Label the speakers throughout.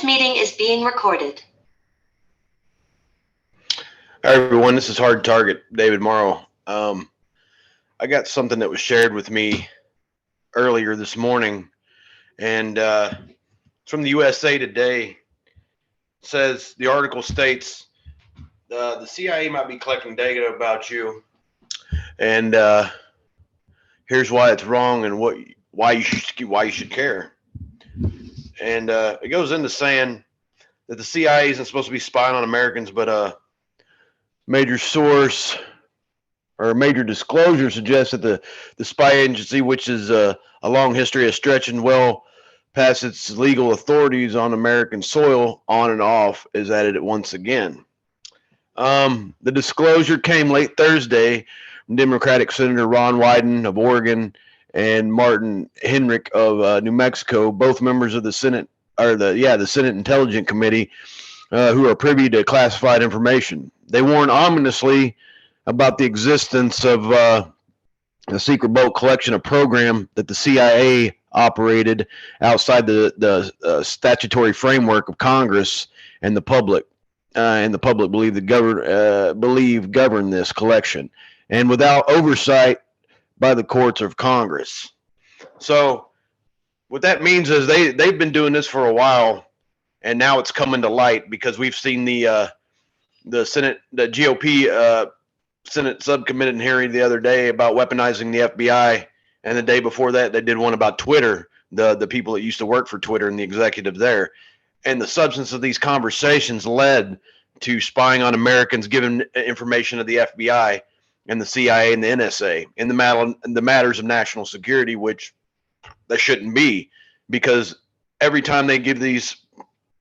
Speaker 1: meeting is being recorded.
Speaker 2: Hi, everyone. This is Hard Target, David Morrow. I got something that was shared with me earlier this morning, and it's from the USA Today. It says the article states the CIA might be collecting data about you, and here's why it's wrong and why you should care. And it goes into saying that the CIA isn't supposed to be spying on Americans, but major source or a major disclosure suggests that the spy agency, which is a long history of stretching well past its legal authorities on American soil, on and off, is at it once again. The disclosure came late Thursday from Democratic Senator Ron Wyden of Oregon and Martin Heinrich of New Mexico, both members of the Senate the Senate Intelligence Committee, who are privy to classified information. They warn ominously about the existence of a secret bulk collection of program that the CIA operated outside the statutory framework of Congress and the public. And the public believe govern this collection, and without oversight by the courts of Congress. So, what that means is they've been doing this for a while, and now it's coming to light because we've seen the Senate, the GOP Senate subcommittee hearing the other day about weaponizing the FBI, and the day before that they did one about Twitter, the people that used to work for Twitter and the executive there. And the substance of these conversations led to spying on Americans, giving information to the FBI and the CIA and the NSA in the matters of national security, which they shouldn't be, because every time they give these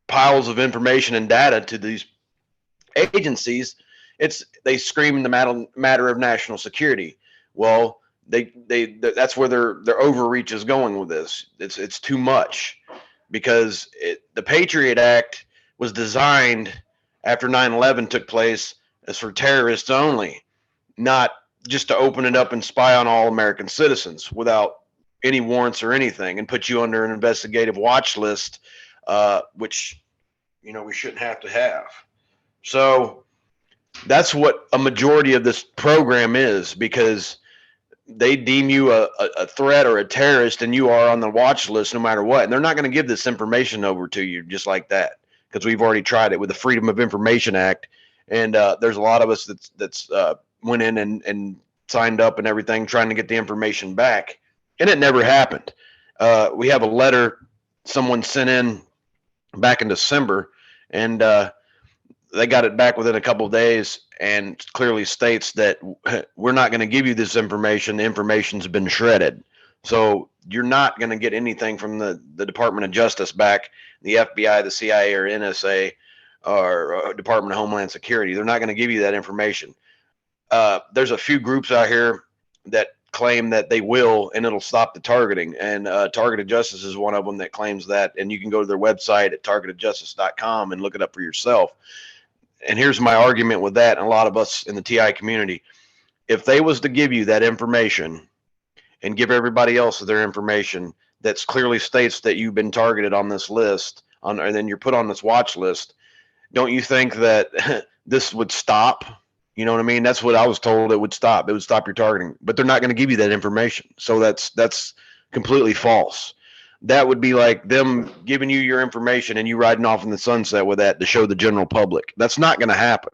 Speaker 2: piles of information and data to these agencies, they scream in the matter of national security. Well, that's where their overreach is going with this. It's too much, because the Patriot Act was designed after 9/11 took place as for terrorists only, not just to open it up and spy on all American citizens without any warrants or anything and put you under an investigative watch list, which we shouldn't have to have. So that's what a majority of this program is, because they deem you a threat or a terrorist, and you are on the watch list no matter what. And they're not going to give this information over to you just like that, because we've already tried it with the Freedom of Information Act. And there's a lot of us that's went in and signed up and everything trying to get the information back. And it never happened. We have a letter someone sent in back in December, and they got it back within a couple of days, and clearly states that we're not going to give you this information. The information's been shredded. So you're not going to get anything from the Department of Justice back, the FBI, the CIA, or NSA, or Department of Homeland Security. They're not going to give you that information. There's a few groups out here that claim that they will, and it'll stop the targeting. And Targeted Justice is one of them that claims that. And you can go to their website at targetedjustice.com and look it up for yourself. And here's my argument with that, and a lot of us in the TI community. If they was to give you that information and give everybody else their information that clearly states that you've been targeted on this list, and then you're put on this watch list, don't you think that this would stop? You know what I mean? That's what I was told it would stop. It would stop your targeting. But they're not going to give you that information. So that's completely false. That would be like them giving you your information and you riding off in the sunset with that to show the general public. That's not going to happen,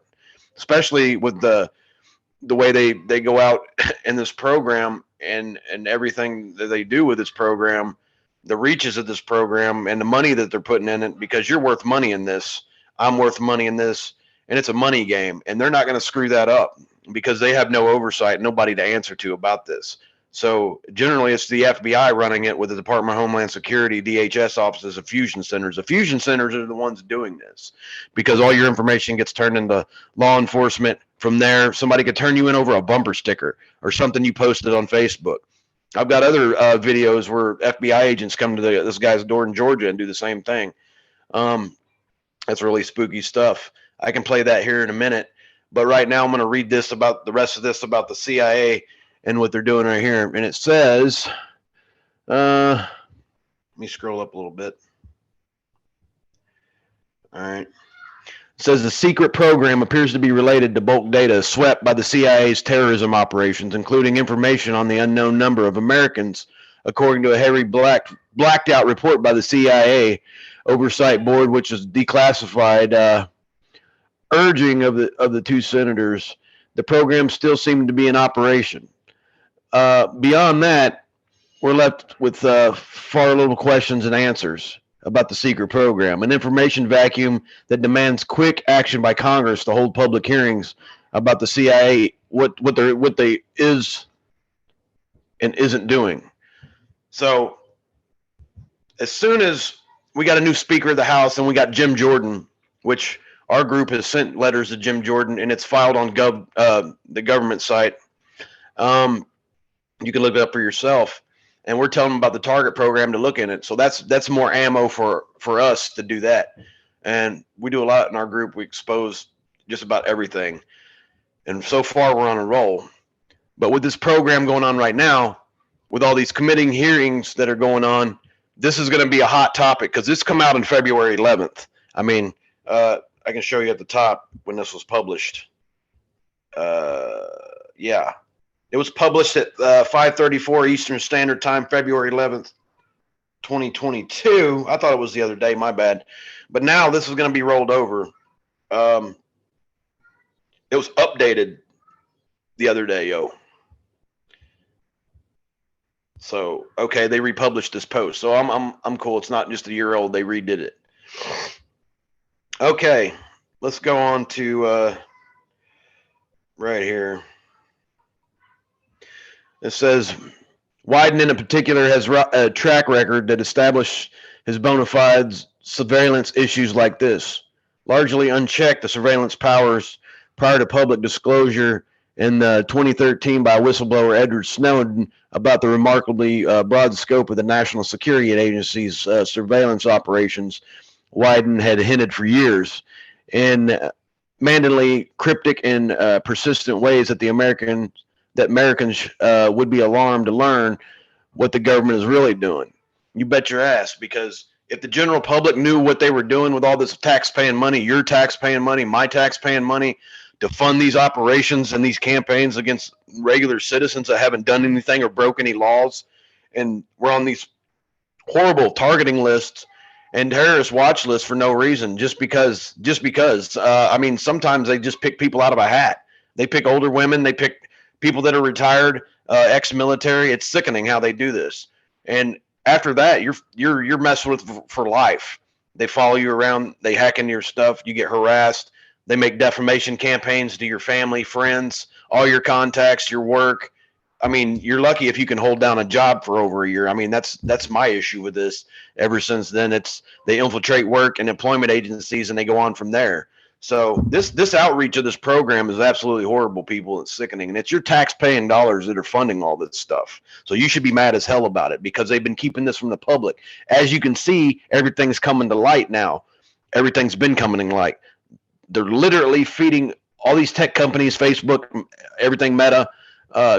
Speaker 2: especially with the way they go out in this program and everything that they do with this program, the reaches of this program and the money that they're putting in it, because you're worth money in this. I'm worth money in this, and it's a money game, and they're not going to screw that up because they have no oversight, nobody to answer to about this. So generally, it's the FBI running it with the Department of Homeland Security, DHS offices, and fusion centers. The fusion centers are the ones doing this, because all your information gets turned into law enforcement. From there, somebody could turn you in over a bumper sticker or something you posted on Facebook. I've got other videos where FBI agents come to this guy's door in Georgia and do the same thing. That's really spooky stuff. I can play that here in a minute, but right now I'm going to read this about the rest of this about the CIA and what they're doing right here. And it says, let me scroll up a little bit. All right. It says the secret program appears to be related to bulk data swept by the CIA's terrorism operations, including information on the unknown number of Americans, according to a heavy blacked out report by the CIA Oversight Board, which is declassified. Urging of the two senators, the program still seemed to be in operation. Beyond that, we're left with far little questions and answers about the secret program, an information vacuum that demands quick action by Congress to hold public hearings about the CIA, what they is and isn't doing. So, as soon as we got a new Speaker of the House and we got Jim Jordan, which our group has sent letters to Jim Jordan, and it's filed on the government site. You can look it up for yourself. And we're telling them about the target program to look in it. So that's more ammo for us to do that. And we do a lot in our group. We expose just about everything. And so far we're on a roll. But with this program going on right now, with all these committing hearings that are going on, this is going to be a hot topic because this come out on February 11th. I mean, I can show you at the top when this was published. Yeah. It was published at 5:34 Eastern Standard Time, February 11th, 2022. I thought it was the other day. My bad. But now this is going to be rolled over. It was updated the other day, yo. So okay, they republished this post. So I'm cool. It's not just a year old. They redid it. Okay, let's go on to right here. It says Wyden in particular has a track record that established his bona fides surveillance issues like this. Largely unchecked, the surveillance powers prior to public disclosure in 2013 by whistleblower Edward Snowden about the remarkably broad scope of the National Security Agency's surveillance operations. Wyden had hinted for years in mandatingly cryptic and persistent ways that Americans would be alarmed to learn what the government is really doing. You bet your ass, because if the general public knew what they were doing with all this tax-paying money, your tax-paying money, my tax-paying money, to fund these operations and these campaigns against regular citizens that haven't done anything or broke any laws, and we're on these horrible targeting lists and terrorist watch lists for no reason, just because. I mean, sometimes they just pick people out of a hat. They pick older women. They pick people that are retired, ex-military. It's sickening how they do this. And after that, you're messed with for life. They follow you around. They hack into your stuff. You get harassed. They make defamation campaigns to your family, friends, all your contacts, your work. I mean, you're lucky if you can hold down a job for over a year. I mean, that's my issue with this. Ever since then, they infiltrate work and employment agencies, and they go on from there. So this outreach of this program is absolutely horrible, people. It's sickening. And it's your tax-paying dollars that are funding all this stuff. So you should be mad as hell about it, because they've been keeping this from the public. As you can see, everything's coming to light now. Everything's been coming to light. They're literally feeding all these tech companies, Facebook, everything, Meta,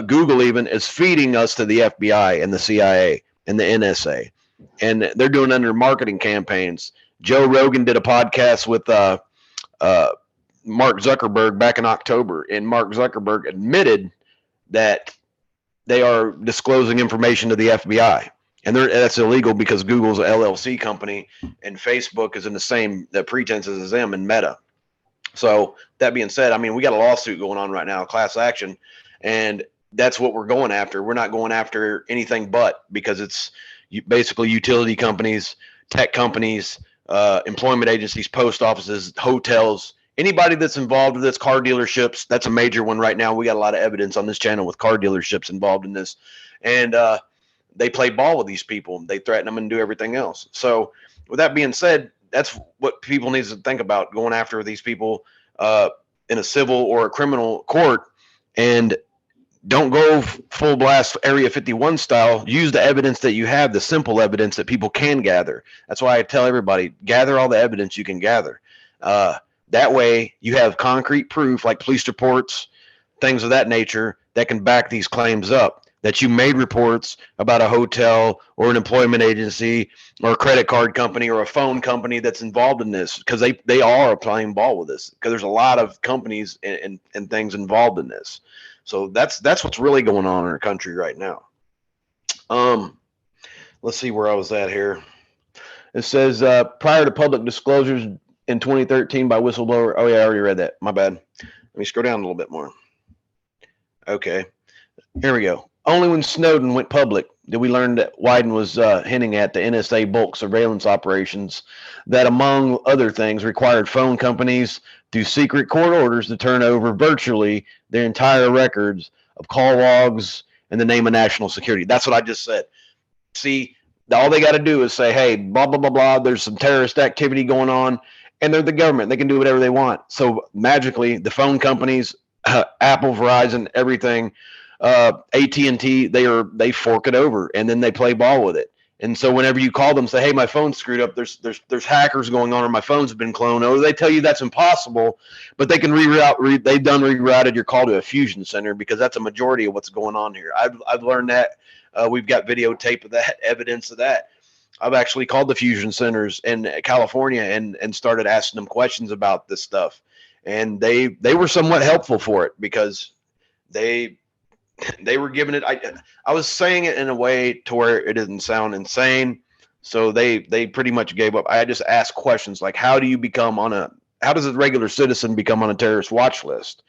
Speaker 2: Google even, is feeding us to the FBI and the CIA and the NSA. And they're doing under marketing campaigns. Joe Rogan did a podcast with Mark Zuckerberg back in October, and Mark Zuckerberg admitted that they are disclosing information to the FBI, and that's illegal because Google's an LLC company and Facebook is in the same pretenses as them and Meta. So that being said, I mean, we got a lawsuit going on right now, class action, and that's what we're going after. We're not going after anything but, because it's basically utility companies, tech companies, employment agencies, post offices, hotels, anybody that's involved with this, car dealerships. That's a major one right now. We got a lot of evidence on this channel with car dealerships involved in this. And they play ball with these people. They threaten them and do everything else. So with that being said, that's what people need to think about, going after these people in a civil or a criminal court. And don't go full blast Area 51 style. Use the evidence that you have, the simple evidence that people can gather. That's why I tell everybody, gather all the evidence you can gather. That way you have concrete proof, like police reports, things of that nature, that can back these claims up. that you made reports about a hotel or an employment agency or a credit card company or a phone company that's involved in this, because they are playing ball with this, because there's a lot of companies and things involved in this. So that's what's really going on in our country right now. Let's see where I was at here. It says prior to public disclosures in 2013 by whistleblower. Oh yeah, I already read that. My bad. Let me scroll down a little bit more. Okay, here we go. Only when Snowden went public did we learn that Wyden was hinting at the NSA bulk surveillance operations that, among other things, required phone companies through secret court orders to turn over virtually their entire records of call logs in the name of national security. That's what I just said. See, all they got to do is say, hey, blah, blah, blah, blah, there's some terrorist activity going on, and they're the government. They can do whatever they want. So magically, the phone companies, Apple, Verizon, everything, AT&T, they fork it over, and then they play ball with it. And so whenever you call them, say, hey, my phone's screwed up, there's hackers going on, or my phone's been cloned, or they tell you that's impossible, but they can they've done rerouted your call to a fusion center, because that's a majority of what's going on here. I've learned that. We've got videotape of that, evidence of that. I've actually called the fusion centers in California and started asking them questions about this stuff. And they were somewhat helpful for it, because they were giving it. I was saying it in a way to where it didn't sound insane. So they pretty much gave up. I just asked questions like, how does a regular citizen become on a terrorist watch list?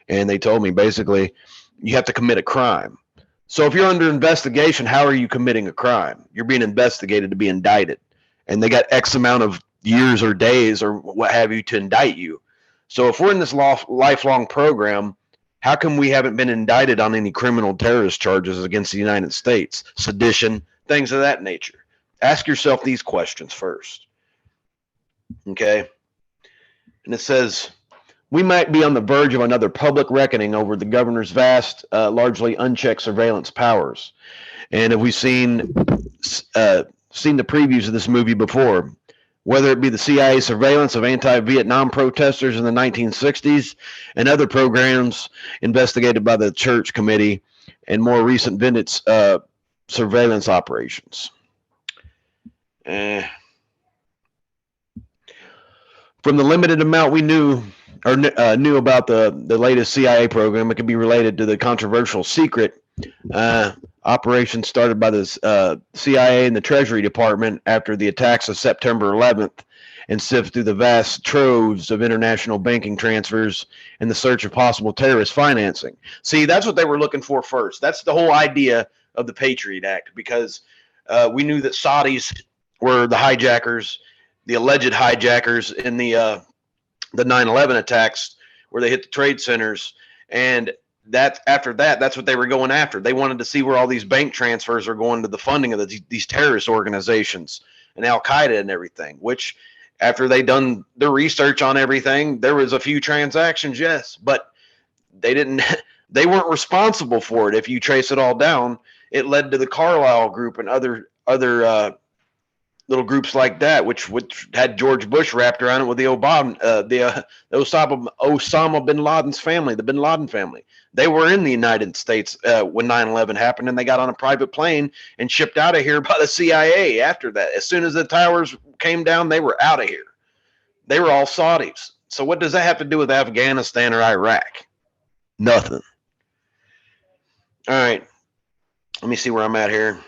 Speaker 2: And they told me basically you have to commit a crime. So if you're under investigation, how are you committing a crime? You're being investigated to be indicted. And they got X amount of years or days or what have you to indict you. So if we're in this lifelong program, how come we haven't been indicted on any criminal terrorist charges against the United States, sedition, things of that nature? Ask yourself these questions first. Okay? And it says, we might be on the verge of another public reckoning over the governor's vast, largely unchecked surveillance powers. And have we seen the previews of this movie before? Whether it be the CIA surveillance of anti-Vietnam protesters in the 1960s and other programs investigated by the Church Committee and more recent vintage surveillance operations. From the limited amount we knew about the latest CIA program, it can be related to the controversial secret operation started by the CIA and the Treasury Department after the attacks of September 11th, and sift through the vast troves of international banking transfers in the search of possible terrorist financing. See, that's what they were looking for first. That's the whole idea of the Patriot Act, because we knew that Saudis were the hijackers, the alleged hijackers in the 9/11 attacks, where they hit the trade centers, and that's what they were going after. They wanted to see where all these bank transfers are going to the funding of these terrorist organizations and Al Qaeda and everything. Which, after they done their research on everything, there was a few transactions, yes, but they weren't responsible for it. If you trace it all down, it led to the Carlyle Group and other little groups like that, which had George Bush wrapped around it with the Osama bin Laden's family, the bin Laden family. They were in the United States when 9/11 happened, and they got on a private plane and shipped out of here by the CIA after that. As soon as the towers came down, they were out of here. They were all Saudis. So what does that have to do with Afghanistan or Iraq? Nothing. All right. Let me see where I'm at here.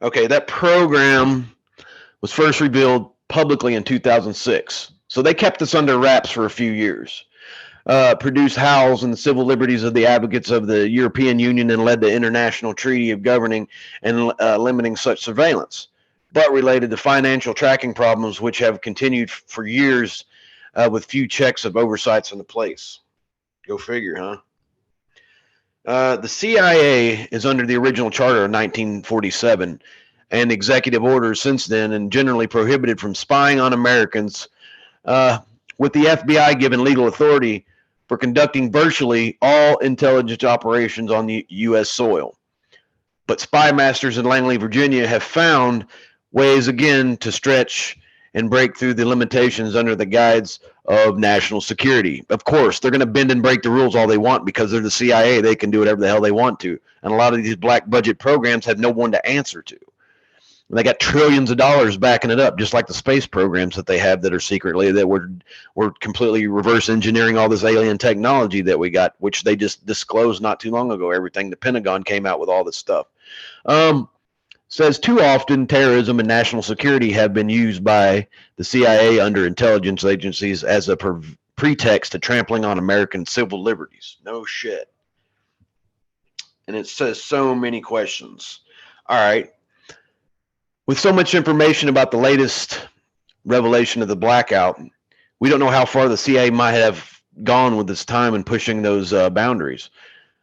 Speaker 2: Okay, that program was first revealed publicly in 2006. So they kept this under wraps for a few years. Produced howls and the civil liberties of the advocates of the European Union, and led the international treaty of governing and limiting such surveillance, but related to financial tracking problems which have continued for years with few checks of oversights into place. Go figure, huh? The CIA is under the original charter of 1947 and executive orders since then, and generally prohibited from spying on Americans, with the FBI given legal authority for conducting virtually all intelligence operations on the U.S. soil. But spy masters in Langley, Virginia have found ways again to stretch and break through the limitations under the guise of national security. Of course, they're going to bend and break the rules all they want because they're the CIA. They can do whatever the hell they want to. And a lot of these black budget programs have no one to answer to. And they got trillions of dollars backing it up, just like the space programs that they have that are secretly that we're completely reverse engineering all this alien technology that we got, which they just disclosed not too long ago. Everything the Pentagon came out with all this stuff. Says too often terrorism and national security have been used by the CIA under intelligence agencies as a pretext to trampling on American civil liberties. No shit. And it says so many questions. All right. With so much information about the latest revelation of the blackout, we don't know how far the CIA might have gone with its time in pushing those boundaries.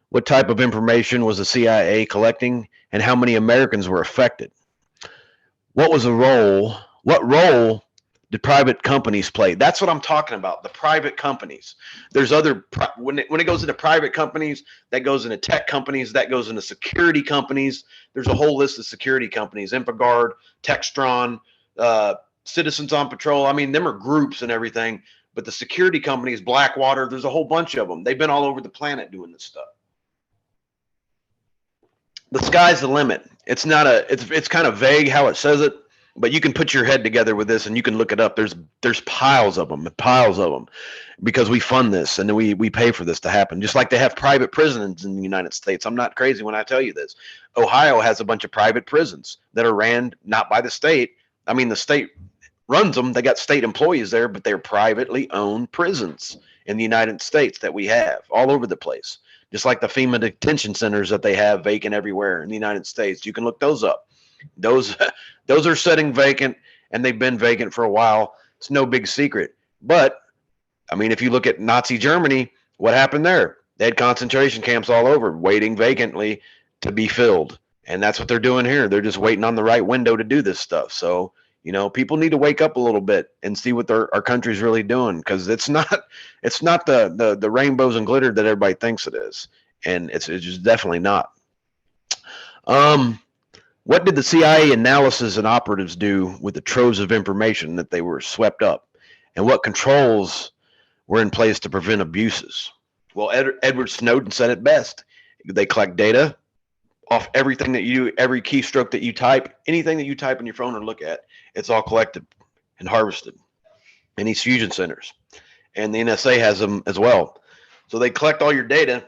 Speaker 2: What type of information was the CIA collecting, and how many Americans were affected? What role did private companies play? That's what I'm talking about, the private companies. There's other, when it goes into private companies, that goes into tech companies, that goes into security companies. There's a whole list of security companies, InfoGuard, Textron, Citizens on Patrol. I mean, them are groups and everything, but the security companies, Blackwater, there's a whole bunch of them. They've been all over the planet doing this stuff. The sky's the limit. It's not it's kind of vague how it says it, but you can put your head together with this and you can look it up. There's piles of them, because we fund this and we pay for this to happen. Just like they have private prisons in the United States. I'm not crazy when I tell you this. Ohio has a bunch of private prisons that are ran not by the state. I mean, the state runs them. They got state employees there, but they're privately owned prisons in the United States that we have all over the place. Just like the FEMA detention centers that they have vacant everywhere in the United States. You can look those up. Those are sitting vacant, and they've been vacant for a while. It's no big secret. But, I mean, if you look at Nazi Germany, what happened there? They had concentration camps all over, waiting vacantly to be filled. And that's what they're doing here. They're just waiting on the right window to do this stuff. So, people need to wake up a little bit and see what our country's really doing, because it's not the rainbows and glitter that everybody thinks it is, and it's just definitely not. What did the CIA analysis and operatives do with the troves of information that they were swept up, and what controls were in place to prevent abuses? Well, Edward Snowden said it best. They collect data off everything that you, every keystroke that you type, anything that you type on your phone or look at, it's all collected and harvested in these fusion centers. And the NSA has them as well. So they collect all your data,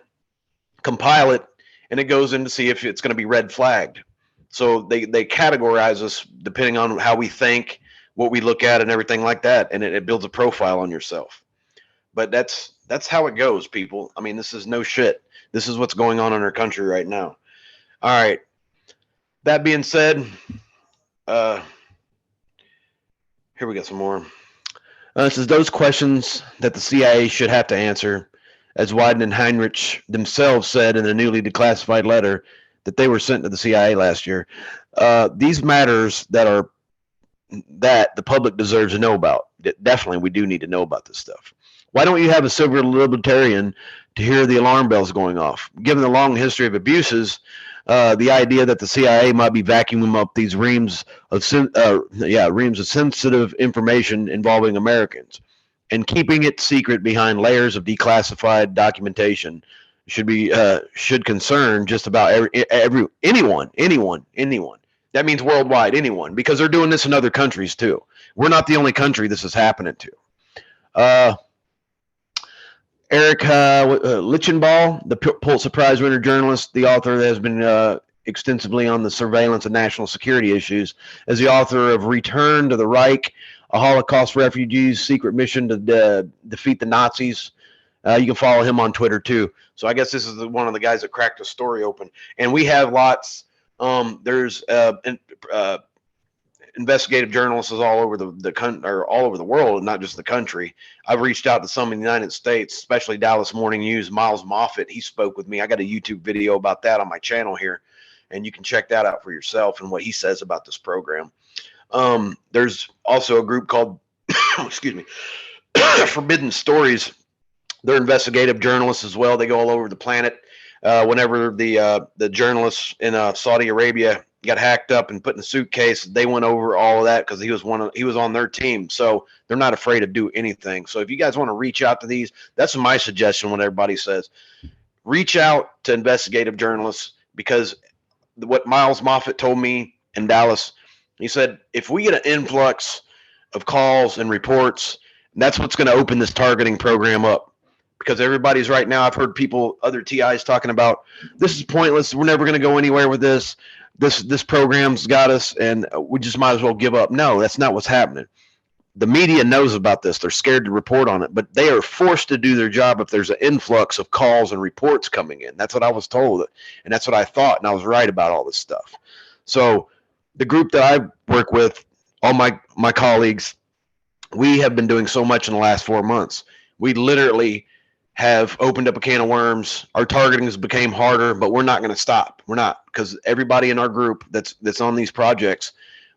Speaker 2: compile it, and it goes in to see if it's going to be red flagged. So they categorize us depending on how we think, what we look at, and everything like that. And it builds a profile on yourself. But that's how it goes, people. I mean, this is no shit. This is what's going on in our country right now. All right. That being said, here we got some more. This is those questions that the CIA should have to answer, as Wyden and Heinrich themselves said in a newly declassified letter that they were sent to the CIA last year. These matters that the public deserves to know about. Definitely, we do need to know about this stuff. Why don't you have a civil libertarian to hear the alarm bells going off? Given the long history of abuses, the idea that the CIA might be vacuuming up these reams of sensitive information involving Americans and keeping it secret behind layers of declassified documentation should concern just about anyone. That means worldwide, anyone, because they're doing this in other countries too. We're not the only country this is happening to. Eric Lichtenball, the Pulitzer Prize winner journalist, the author that has been extensively on the surveillance and national security issues, is the author of Return to the Reich, a Holocaust refugee's secret mission to defeat the Nazis. You can follow him on Twitter too. So I guess this is one of the guys that cracked the story open. And we have lots. There's investigative journalists all over the country, or all over the world, not just the country. I've reached out to some in the United States, especially Dallas Morning News. Miles Moffat, he spoke with me. I got a YouTube video about that on my channel here, and you can check that out for yourself and what he says about this program. There's also a group called, excuse me, Forbidden Stories. They're investigative journalists as well. They go all over the planet. Whenever the journalists in Saudi Arabia got hacked up and put in a suitcase. They went over all of that because he was on their team. So they're not afraid to do anything. So if you guys want to reach out to these, that's my suggestion when everybody says, reach out to investigative journalists, because what Miles Moffat told me in Dallas, he said, if we get an influx of calls and reports, that's what's going to open this targeting program up. Because everybody's right now, I've heard people, other TIs talking about, this is pointless. We're never going to go anywhere with this. This program's got us, and we just might as well give up. No, that's not what's happening. The media knows about this. They're scared to report on it, but they are forced to do their job if there's an influx of calls and reports coming in. That's what I was told, and that's what I thought, and I was right about all this stuff. So the group that I work with, all my colleagues, we have been doing so much in the last 4 months. We literally have opened up a can of worms. Our targeting has became harder, but we're not going to stop. We're not, because everybody in our group that's on these projects,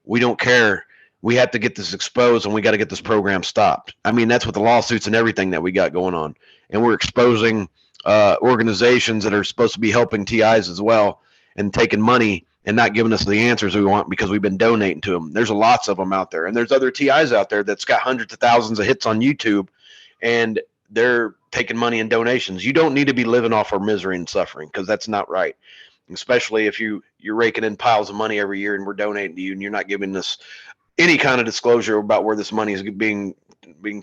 Speaker 2: we don't care. We have to get this exposed, and we got to get this program stopped. I mean, that's with the lawsuits and everything that we got going on, and we're exposing organizations that are supposed to be helping TIs as well, and taking money and not giving us the answers we want because we've been donating to them. There's lots of them out there, and there's other TIs out there that's got hundreds of thousands of hits on YouTube, and they're taking money in donations. You don't need to be living off our misery and suffering, because that's not right. Especially if you're raking in piles of money every year and we're donating to you, and you're not giving us any kind of disclosure about where this money is being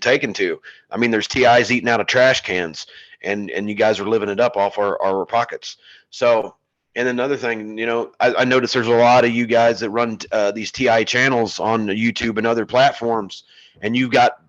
Speaker 2: taken to. I mean, there's TIs eating out of trash cans, and you guys are living it up off our pockets. So, and another thing, I noticed there's a lot of you guys that run these TI channels on YouTube and other platforms, and you've got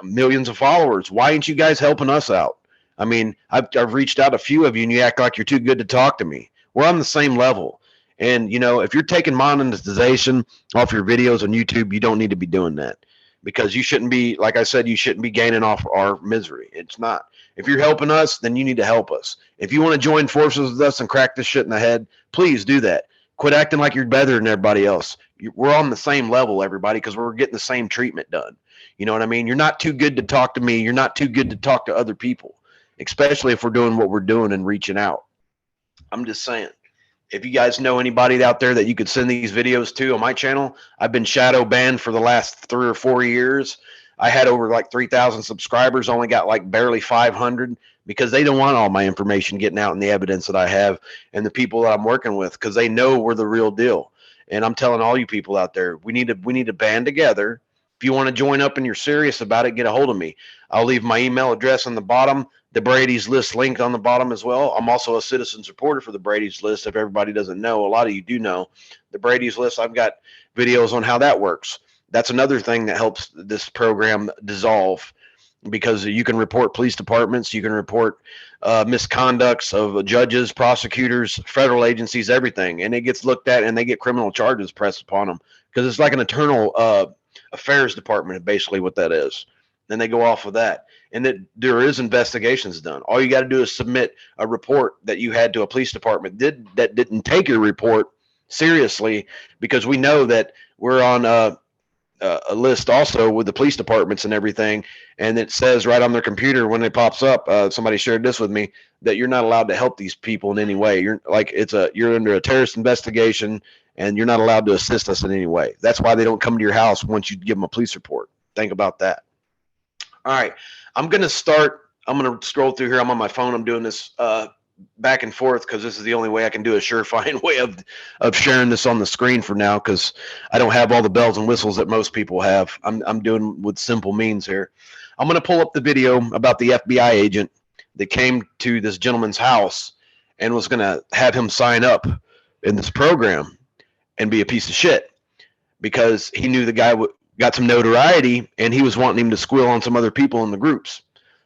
Speaker 2: millions of followers. Why ain't you guys helping us out? I mean, I've reached out to a few of you, and you act like you're too good to talk to me. We're on the same level. And, if you're taking monetization off your videos on YouTube, you don't need to be doing that, because you shouldn't be, like I said, you shouldn't be gaining off our misery. It's not. If you're helping us, then you need to help us. If you want to join forces with us and crack this shit in the head, please do that. Quit acting like you're better than everybody else. We're on the same level, everybody, because we're getting the same treatment done. You know what I mean? You're not too good to talk to me. You're not too good to talk to other people, especially if we're doing what we're doing and reaching out. I'm just saying. If you guys know anybody out there that you could send these videos to on my channel, I've been shadow banned for the last 3 or 4 years. I had over like 3,000 subscribers, only got like barely 500, because they don't want all my information getting out and the evidence that I have and the people that I'm working with, because they know we're the real deal. And I'm telling all you people out there, we need to band together. If you want to join up and you're serious about it, get a hold of me. I'll leave my email address on the bottom. The Brady's List link on the bottom as well. I'm also a citizen supporter for the Brady's List. If everybody doesn't know, a lot of you do know the Brady's List. I've got videos on how that works. That's another thing that helps this program dissolve, because you can report police departments, you can report misconducts of judges, prosecutors, federal agencies, everything, and it gets looked at, and they get criminal charges pressed upon them, because it's like an internal affairs department, basically what that is. Then they go off of that. And that there is investigations done. All you got to do is submit a report that you had to a police department that didn't take your report seriously, because we know that we're on a list also with the police departments and everything, and it says right on their computer when it pops up, somebody shared this with me, that you're not allowed to help these people in any way. You're under a terrorist investigation, and you're not allowed to assist us in any way. That's why they don't come to your house once you give them a police report. Think about that. All right, I'm going to scroll through here. I'm on my phone. I'm doing this back and forth because this is the only way I can do a surefire way of sharing this on the screen for now, because I don't have all the bells and whistles that most people have. I'm doing with simple means here. I'm going to pull up the video about the FBI agent that came to this gentleman's house and was going to have him sign up in this program and be a piece of shit, because he knew the guy got some notoriety, and he was wanting him to squeal on some other people in the groups.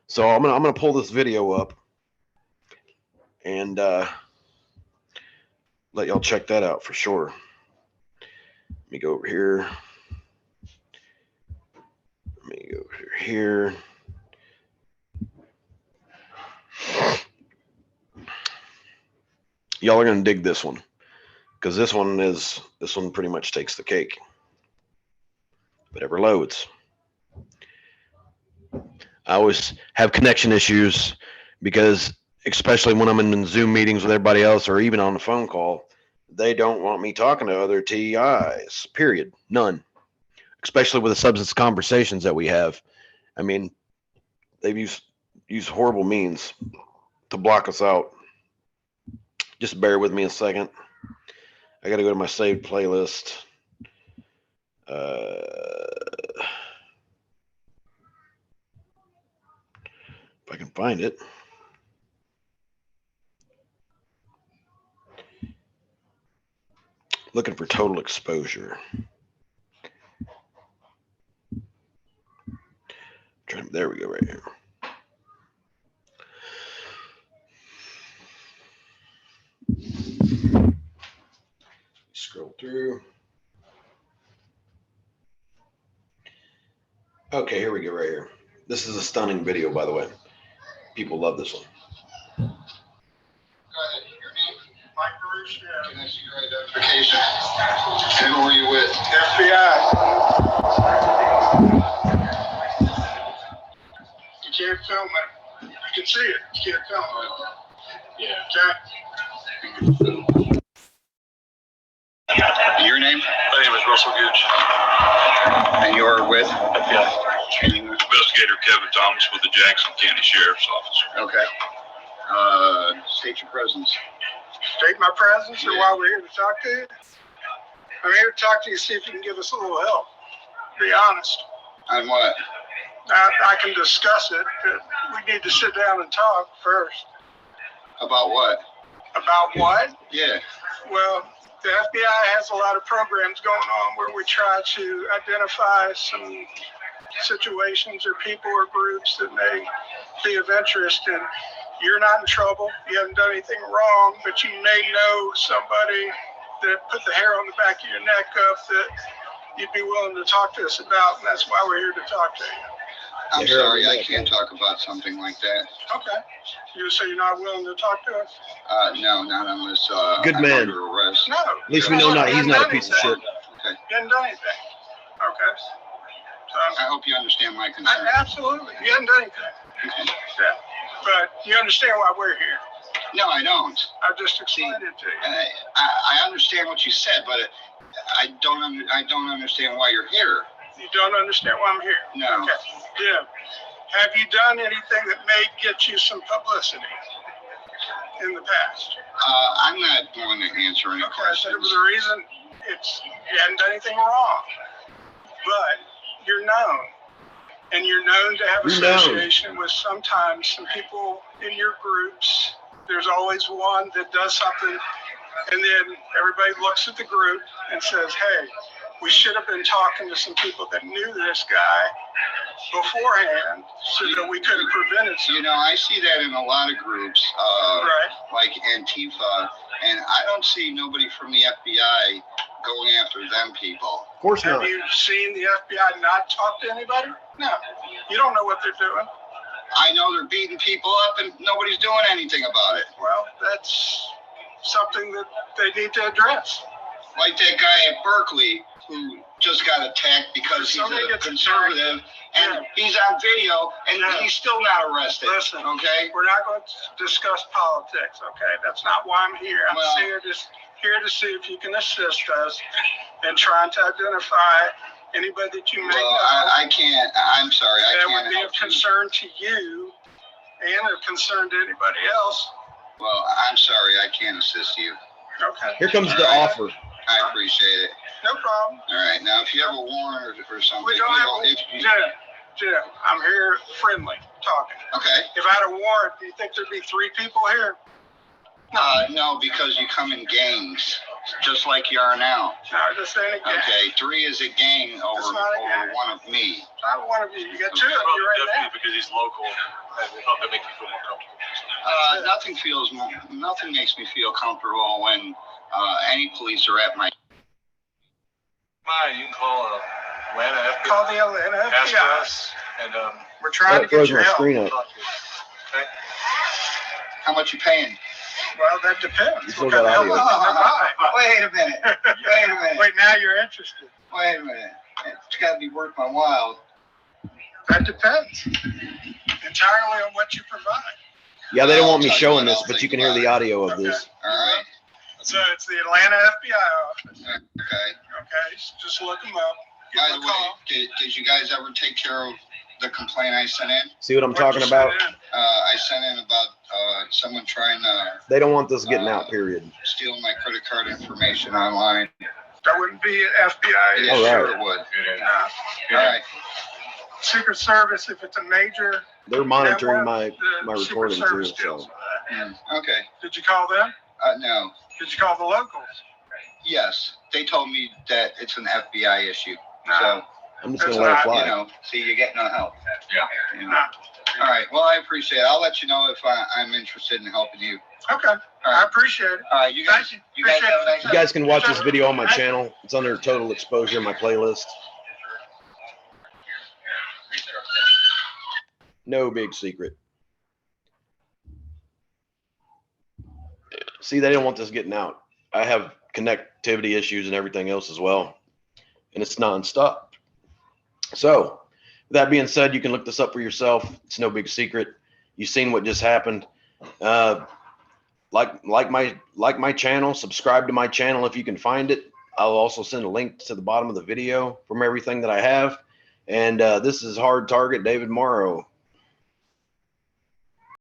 Speaker 2: So I'm gonna pull this video up and let y'all check that out for sure. Let me go over here. Y'all are gonna dig this one, because this one pretty much takes the cake. Whatever loads. I always have connection issues, because especially when I'm in Zoom meetings with everybody else, or even on a phone call, they don't want me talking to other TIs. Period. None. Especially with the substance conversations that we have. I mean, they've used horrible means to block us out. Just bear with me a second. I got to go to my saved playlist. If I can find it. Looking for total exposure. There we go, right here. Scroll through. Okay, here we go, right here. This is a stunning video, by the way. People love this one.
Speaker 1: Go ahead. Your name? Mike Baruch. Can I see your identification? And who are you with? FBI. You can't film it. You can see it. You can't film it. Yeah. Okay. Your name?
Speaker 3: My name is Russell Gooch.
Speaker 1: And you're with?
Speaker 3: FBI. Investigator Kevin Thomas with the Jackson County Sheriff's Office.
Speaker 1: Okay. State your presence.
Speaker 4: State my presence, or why we're here to talk to you? I'm here to talk to you, see if you can give us a little help. Be honest.
Speaker 1: On what?
Speaker 4: I can discuss it, but we need to sit down and talk first.
Speaker 1: About what?
Speaker 4: About what?
Speaker 1: Yeah.
Speaker 4: Well, the FBI has a lot of programs going on where we try to identify some situations or people or groups that may be of interest. And you're not in trouble. You haven't done anything wrong, but you may know somebody that put the hair on the back of your neck up that you'd be willing to talk to us about, and that's why we're here to talk to you.
Speaker 1: I'm sorry, I can't talk about something like that.
Speaker 4: Okay. You say you're not willing to talk to us?
Speaker 1: No, not unless
Speaker 2: Good
Speaker 1: I'm
Speaker 2: man.
Speaker 1: under arrest.
Speaker 4: No.
Speaker 2: At least we know he's not a piece of shit.
Speaker 1: Okay.
Speaker 4: You haven't done anything. Okay.
Speaker 1: I hope you understand my concern.
Speaker 4: Absolutely. You haven't done anything.
Speaker 1: Okay.
Speaker 4: Yeah. But you understand why we're here.
Speaker 1: No, I don't.
Speaker 4: I just explained it to you.
Speaker 1: I understand what you said, but I don't understand why you're here.
Speaker 4: You don't understand why I'm here?
Speaker 1: No.
Speaker 4: Okay. Yeah. Have you done anything that may get you some publicity in the past?
Speaker 1: I'm not going to answer any
Speaker 4: Okay, so
Speaker 1: questions.
Speaker 4: the reason you hadn't done anything wrong, but you're known. And you're known to have association with sometimes some people in your groups. There's always one that does something, and then everybody looks at the group and says, hey, we should have been talking to some people that knew this guy beforehand so that we could have prevented
Speaker 1: You know, I see that in a lot of groups,
Speaker 4: right.
Speaker 1: like Antifa, and I don't see nobody from the FBI going after them people.
Speaker 2: Of course
Speaker 4: Have
Speaker 2: not.
Speaker 4: you seen the FBI not talk to anybody? No. You don't know what they're doing.
Speaker 1: I know they're beating people up and nobody's doing anything about it.
Speaker 4: Well, that's something that they need to address.
Speaker 1: Like that guy at Berkeley who just got attacked because he's
Speaker 4: Somebody
Speaker 1: a
Speaker 4: gets
Speaker 1: conservative and he's on video and he's still not arrested.
Speaker 4: Listen,
Speaker 1: okay?
Speaker 4: We're not going to discuss politics, okay? That's not why I'm here. I'm
Speaker 1: Well,
Speaker 4: here to see if you can assist us in trying to identify anybody that you may know.
Speaker 1: I can't. I'm sorry. I
Speaker 4: that
Speaker 1: can't
Speaker 4: would be
Speaker 1: help
Speaker 4: of concern to you and of concern to anybody else.
Speaker 1: Well, I'm sorry. I can't assist you.
Speaker 4: Okay.
Speaker 2: Here comes the offer.
Speaker 1: I appreciate it.
Speaker 4: No problem.
Speaker 1: All right. Now, if you have a warrant or something,
Speaker 4: We don't have Jim, I'm here friendly, talking.
Speaker 1: Okay.
Speaker 4: If I had a warrant, do you think there'd be 3 people here?
Speaker 1: No, because you come in gangs, just like you are now.
Speaker 4: No, this ain't a gang.
Speaker 1: Okay, 3 is a gang over
Speaker 4: not a gang.
Speaker 1: one of me.
Speaker 4: Not one of you. You got 2 of you right now.
Speaker 3: Because he's local, and we thought that make you feel more comfortable.
Speaker 1: Nothing makes me feel comfortable when any police are at my.
Speaker 3: You can call Atlanta FBI.
Speaker 4: Call the Atlanta
Speaker 3: Ask
Speaker 4: FBI.
Speaker 3: us, and
Speaker 4: We're trying to get
Speaker 2: Froze
Speaker 4: your
Speaker 2: my
Speaker 4: help.
Speaker 2: screen up.
Speaker 3: talk to you. Okay?
Speaker 1: How much you paying?
Speaker 4: Well, that depends.
Speaker 2: You still
Speaker 4: What kind
Speaker 2: got
Speaker 4: of help
Speaker 2: audio.
Speaker 4: is in their mind?
Speaker 1: Wait a minute. Wait a minute.
Speaker 4: Wait, now you're interested.
Speaker 1: Wait a minute. It's got to be worth my while.
Speaker 4: That depends entirely on what you provide.
Speaker 2: Yeah, they don't want me showing this, but you can hear the audio of this.
Speaker 1: All right.
Speaker 4: So it's the Atlanta FBI office.
Speaker 1: Okay.
Speaker 4: Okay, so just look them up. Give
Speaker 1: By
Speaker 4: them
Speaker 1: the
Speaker 4: a
Speaker 1: way,
Speaker 4: call.
Speaker 1: did you guys ever take care of the complaint I sent in?
Speaker 2: See what I'm
Speaker 4: What'd
Speaker 2: talking
Speaker 4: you
Speaker 2: about?
Speaker 4: send in?
Speaker 1: I sent in about someone trying to
Speaker 2: They don't want this getting out, period.
Speaker 1: steal my credit card information online.
Speaker 4: That wouldn't be an FBI.
Speaker 1: Yeah,
Speaker 2: All right.
Speaker 1: sure it would.
Speaker 4: No.
Speaker 1: All right.
Speaker 4: Secret Service, if it's a major
Speaker 2: They're monitoring
Speaker 4: network,
Speaker 2: my
Speaker 4: the Secret
Speaker 2: recording too.
Speaker 4: Service
Speaker 2: So
Speaker 4: deals with that.
Speaker 1: Okay.
Speaker 4: Did you call them?
Speaker 1: No.
Speaker 4: Did you call the locals?
Speaker 1: Yes. They told me that it's an FBI issue.
Speaker 4: No.
Speaker 1: So,
Speaker 2: I'm just gonna let it
Speaker 1: you
Speaker 2: fly.
Speaker 1: know, see, you're getting no help.
Speaker 3: Yeah.
Speaker 1: You know?
Speaker 4: No.
Speaker 1: All right. Well, I appreciate it. I'll let you know if I'm interested in helping you.
Speaker 4: Okay.
Speaker 1: All
Speaker 4: I
Speaker 1: right.
Speaker 4: appreciate it.
Speaker 1: All right. You guys,
Speaker 4: Thank you.
Speaker 1: you guys have a nice
Speaker 2: You guys can watch this video on my channel. It's under Total Exposure, my playlist. No big secret. See, they don't want this getting out. I have connectivity issues and everything else as well, and it's nonstop. So, with that being said, you can look this up for yourself. It's no big secret. You've seen what just happened. Like my channel. Subscribe to my channel if you can find it. I'll also send a link to the bottom of the video from everything that I have. And this is Hard Target David Morrow.